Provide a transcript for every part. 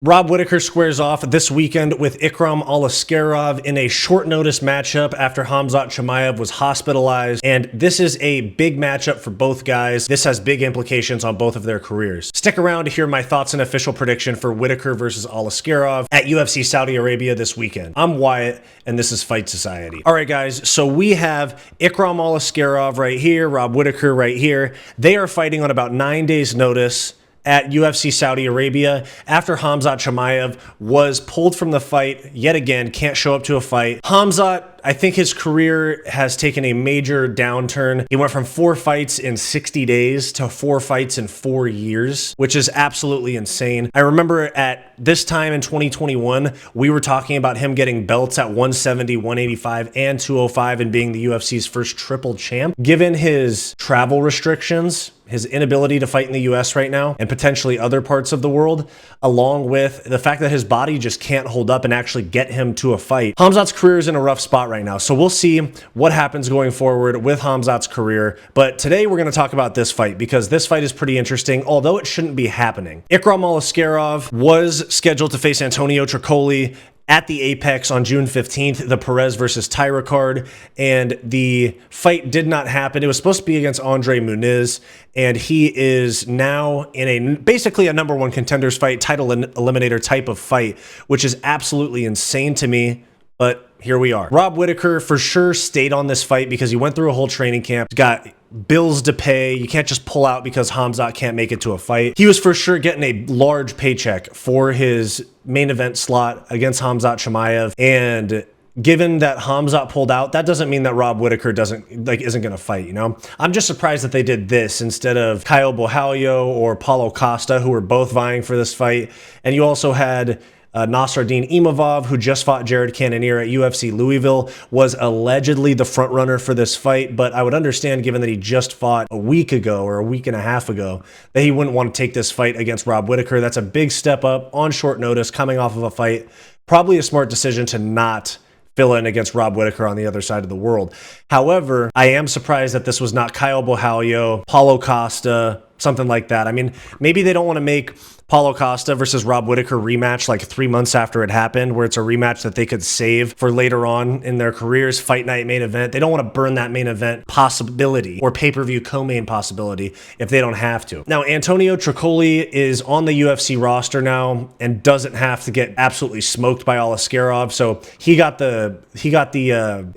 Rob Whittaker squares off this weekend with Ikram Aliskerov in a short notice matchup after Khamzat Chimaev was hospitalized. And this is a big matchup for both guys. This has big implications on both of their careers. Stick around to hear my thoughts and official prediction for Whittaker versus Aliskerov at UFC Saudi Arabia this weekend. I'm Wyatt, and this is Fight Society. All right, guys, so we have Ikram Aliskerov right here, Rob Whittaker right here. They are fighting on about 9 days' notice at UFC Saudi Arabia after Khamzat Chimaev was pulled from the fight yet again, can't show up to a fight. Khamzat, I think his career has taken a major downturn. He went from 4 fights in 60 days to 4 fights in 4 years, which is absolutely insane. I remember at this time in 2021, we were talking about him getting belts at 170, 185, and 205 and being the UFC's first triple champ. Given his travel restrictions, his inability to fight in the US right now, and potentially other parts of the world, along with the fact that his body just can't hold up and actually get him to a fight. Khamzat's career is in a rough spot right now, so we'll see what happens going forward with Khamzat's career. But today we're going to talk about this fight because this fight is pretty interesting, although it shouldn't be happening. Ikram Aliskerov was scheduled to face Antonio Tricoli at the Apex on June 15th, the Perez versus Tyra card, and the fight did not happen. It was supposed to be against Andre Muniz, and he is now in basically a #1 contenders fight, title eliminator type of fight, which is absolutely insane to me, but here we are. Rob Whittaker for sure stayed on this fight because he went through a whole training camp. He's got bills to pay. You can't just pull out because Khamzat can't make it to a fight. He was for sure getting a large paycheck for his main event slot against Khamzat Chimaev. And given that Khamzat pulled out, that doesn't mean that Rob Whittaker isn't going to fight, you know? I'm just surprised that they did this instead of Caio Borralho or Paulo Costa, who were both vying for this fight. And you also had Nasruddin Imavov, who just fought Jared Cannonier at UFC Louisville, was allegedly the front runner for this fight, but I would understand, given that he just fought a week ago or a week and a half ago, that he wouldn't want to take this fight against Rob Whittaker. That's a big step up on short notice coming off of a fight. Probably a smart decision to not fill in against Rob Whittaker on the other side of the world. However, I am surprised that this was not Caio Borralho, Paulo Costa, something like that. I mean, maybe they don't want to make Paulo Costa versus Rob Whittaker rematch like 3 months after it happened, where it's a rematch that they could save for later on in their careers, fight night main event. They don't want to burn that main event possibility or pay-per-view co-main possibility if they don't have to. Now, Antonio Tricoli is on the UFC roster now and doesn't have to get absolutely smoked by Aliskerov. So he got the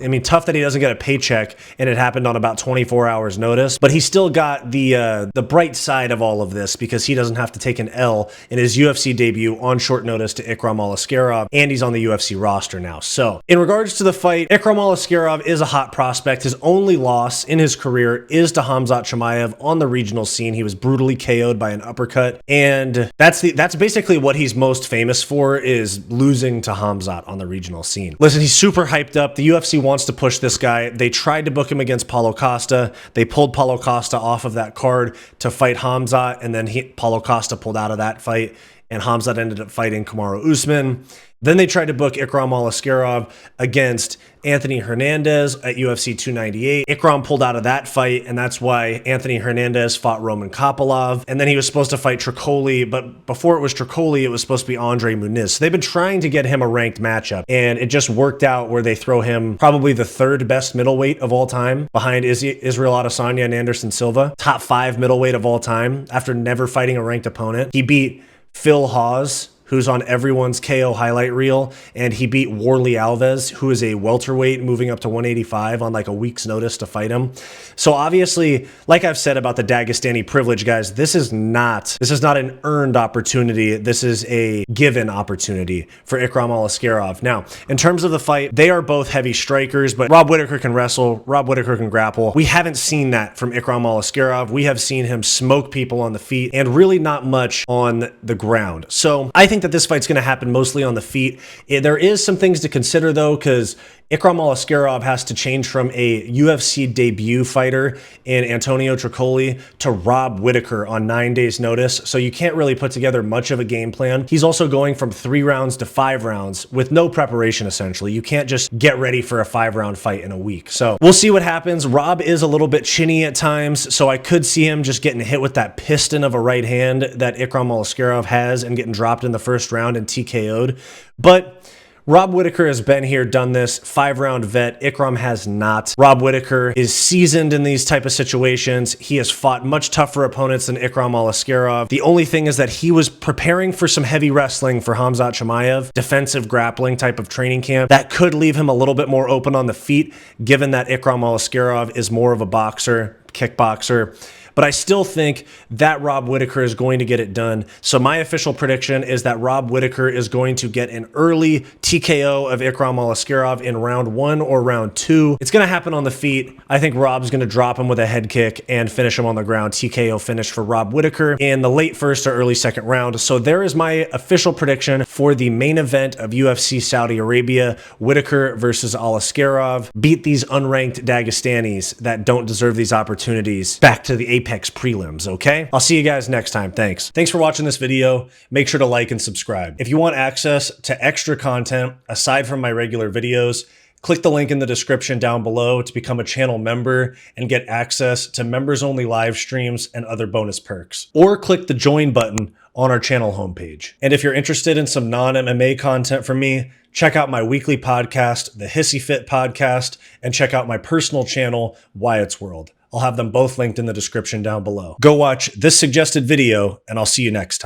I mean, tough that he doesn't get a paycheck and it happened on about 24 hours notice, but he still got the bright side of all of this because he doesn't have to take an L in his UFC debut on short notice to Ikram Aliskerov, and he's on the UFC roster now. So, in regards to the fight, Ikram Aliskerov is a hot prospect. His only loss in his career is to Khamzat Chimaev on the regional scene. He was brutally KO'd by an uppercut, and that's basically what he's most famous for, is losing to Khamzat on the regional scene. Listen, he's super hyped up. The UFC wants to push this guy. They tried to book him against Paulo Costa. They pulled Paulo Costa off of that card to fight Khamzat, and then Paulo Costa pulled out of that fight, and Khamzat ended up fighting Kamaru Usman. Then they tried to book Ikram Aliskerov against Anthony Hernandez at UFC 298. Ikram pulled out of that fight, and that's why Anthony Hernandez fought Roman Kopylov. And then he was supposed to fight Tricoli, but before it was Tricoli, it was supposed to be Andre Muniz. So they've been trying to get him a ranked matchup, and it just worked out where they throw him probably the 3rd best middleweight of all time, behind Israel Adesanya and Anderson Silva. Top 5 middleweight of all time after never fighting a ranked opponent. He beat Phil Hawes, who's on everyone's KO highlight reel, and he beat Warley Alves, who is a welterweight moving up to 185 on like a week's notice to fight him. So obviously, like I've said about the Dagestani privilege, guys, this is not an earned opportunity. This is a given opportunity for Ikram Aliskerov. Now, in terms of the fight, they are both heavy strikers, but Rob Whittaker can wrestle, Rob Whittaker can grapple. We haven't seen that from Ikram Aliskerov. We have seen him smoke people on the feet and really not much on the ground. So I think that this fight's going to happen mostly on the feet. There is some things to consider, though, because Ikram Aliskerov has to change from a UFC debut fighter in Antonio Tricoli to Rob Whittaker on 9 days notice, so you can't really put together much of a game plan. He's also going from 3 rounds to 5 rounds with no preparation, essentially. You can't just get ready for a 5-round fight in a week. So we'll see what happens. Rob is a little bit chinny at times, so I could see him just getting hit with that piston of a right hand that Ikram Aliskerov has and getting dropped in the first round and TKO'd. But Rob Whittaker has been here, done this, 5-round vet. Ikram has not. Rob Whittaker is seasoned in these type of situations. He has fought much tougher opponents than Ikram Aliskerov. The only thing is that he was preparing for some heavy wrestling for Khamzat Chimaev, defensive grappling type of training camp. That could leave him a little bit more open on the feet, given that Ikram Aliskerov is more of a boxer, kickboxer. But I still think that Rob Whittaker is going to get it done. So my official prediction is that Rob Whittaker is going to get an early TKO of Ikram Aliskerov in round 1 or round 2. It's going to happen on the feet. I think Rob's going to drop him with a head kick and finish him on the ground. TKO finish for Rob Whittaker in the late first or early second round. So there is my official prediction for the main event of UFC Saudi Arabia, Whittaker versus Aliskerov. Beat these unranked Dagestanis that don't deserve these opportunities back to the Apex prelims, okay? I'll see you guys next time. Thanks. Thanks for watching this video. Make sure to like and subscribe. If you want access to extra content aside from my regular videos, click the link in the description down below to become a channel member and get access to members-only live streams and other bonus perks. Or click the join button on our channel homepage. And if you're interested in some non-MMA content from me, check out my weekly podcast, the Hissyfit podcast, and check out my personal channel, Wyatt's World. I'll have them both linked in the description down below. Go watch this suggested video, and I'll see you next time.